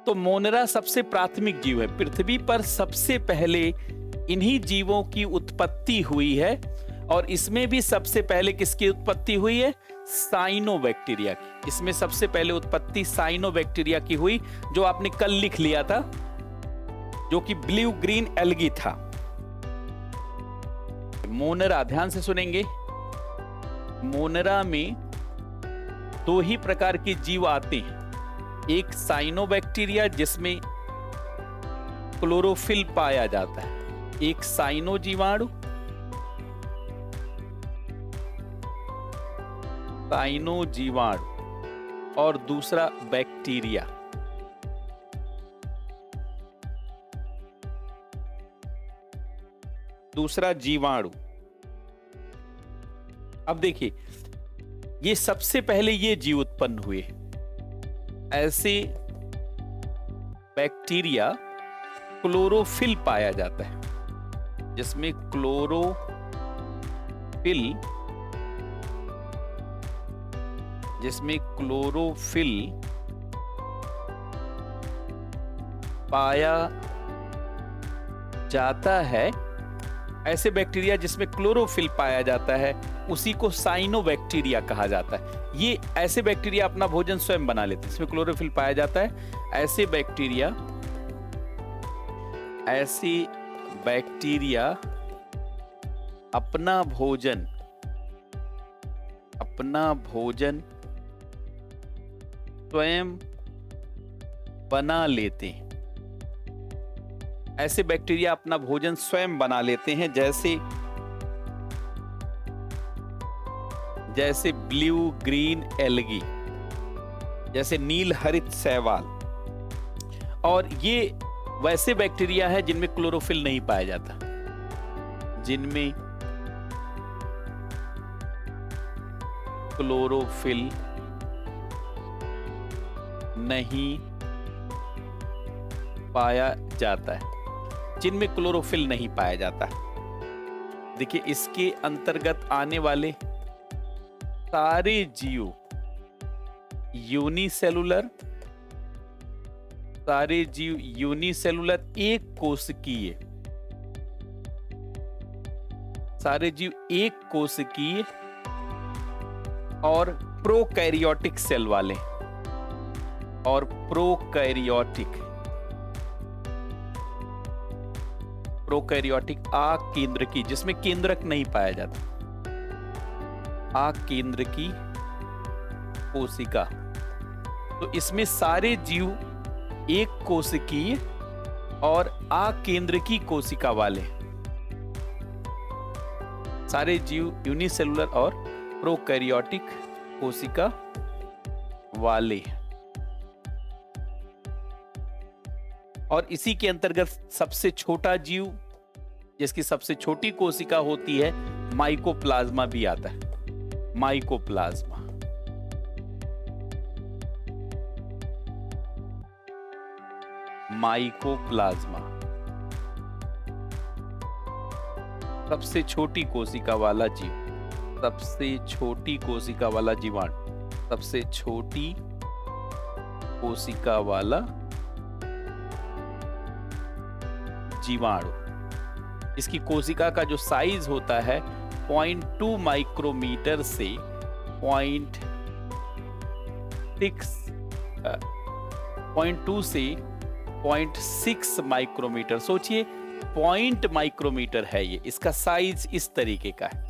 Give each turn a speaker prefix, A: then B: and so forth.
A: तो मोनरा सबसे प्राथमिक जीव है। पृथ्वी पर सबसे पहले इन्हीं जीवों की उत्पत्ति हुई है और इसमें भी सबसे पहले किसकी उत्पत्ति हुई है? साइनोबैक्टीरिया की। इसमें सबसे पहले उत्पत्ति साइनोबैक्टीरिया की हुई, जो आपने कल लिख लिया था, जो कि ब्लू ग्रीन एल्गी था। मोनरा, ध्यान से सुनेंगे, मोनरा में दो ही प्रकार के जीव आते हैं। एक साइनोबैक्टीरिया जिसमें क्लोरोफिल पाया जाता है, एक साइनो जीवाणु, साइनो जीवाणु, और दूसरा बैक्टीरिया। दूसरा जीवाणु। अब देखिए, ये सबसे पहले ये जीव उत्पन्न हुए। ऐसे बैक्टीरिया क्लोरोफिल पाया जाता है, जिसमें क्लोरोफिल पाया जाता है। ऐसे बैक्टीरिया जिसमें क्लोरोफिल पाया जाता है उसी को साइनोबैक्टीरिया कहा जाता है। ये ऐसे बैक्टीरिया अपना भोजन स्वयं बना लेते हैं, इसमें क्लोरोफिल पाया जाता है। ऐसे बैक्टीरिया अपना भोजन स्वयं बना लेते हैं। ऐसे बैक्टीरिया अपना भोजन स्वयं बना लेते हैं, जैसे ब्लू ग्रीन एल्गी, जैसे नील हरित शैवाल। और ये वैसे बैक्टीरिया है जिनमें क्लोरोफिल नहीं पाया जाता, जिनमें क्लोरोफिल नहीं पाया जाता है, जिनमें क्लोरोफिल नहीं पाया जाता। देखिए, इसके अंतर्गत आने वाले सारे जीव यूनिसेलुलर, एक कोशिकीय, सारे जीव एक कोशिकीय और प्रोकैरियोटिक सेल वाले, और प्रोकैरियोटिक आकेंद्रकी, जिसमें केंद्रक नहीं पाया जाता, आकेंद्रकी कोशिका। तो इसमें सारे जीव एक कोशिकीय और आकेंद्रकी कोशिका वाले, सारे जीव यूनिसेलुलर और प्रोकैरियोटिक कोशिका वाले। और इसी के अंतर्गत सबसे छोटा जीव, जिसकी सबसे छोटी कोशिका होती है, माइकोप्लाज्मा भी आता है। माइकोप्लाज्मा, सबसे छोटी कोशिका वाला जीव, सबसे छोटी कोशिका वाला जीवाणु, सबसे छोटी कोशिका वाला जीवाणु। इसकी कोशिका का जो साइज होता है 0.2 माइक्रोमीटर से 0.2 से 0.6 माइक्रोमीटर। सोचिए, पॉइंट माइक्रोमीटर है ये, इसका साइज इस तरीके का है।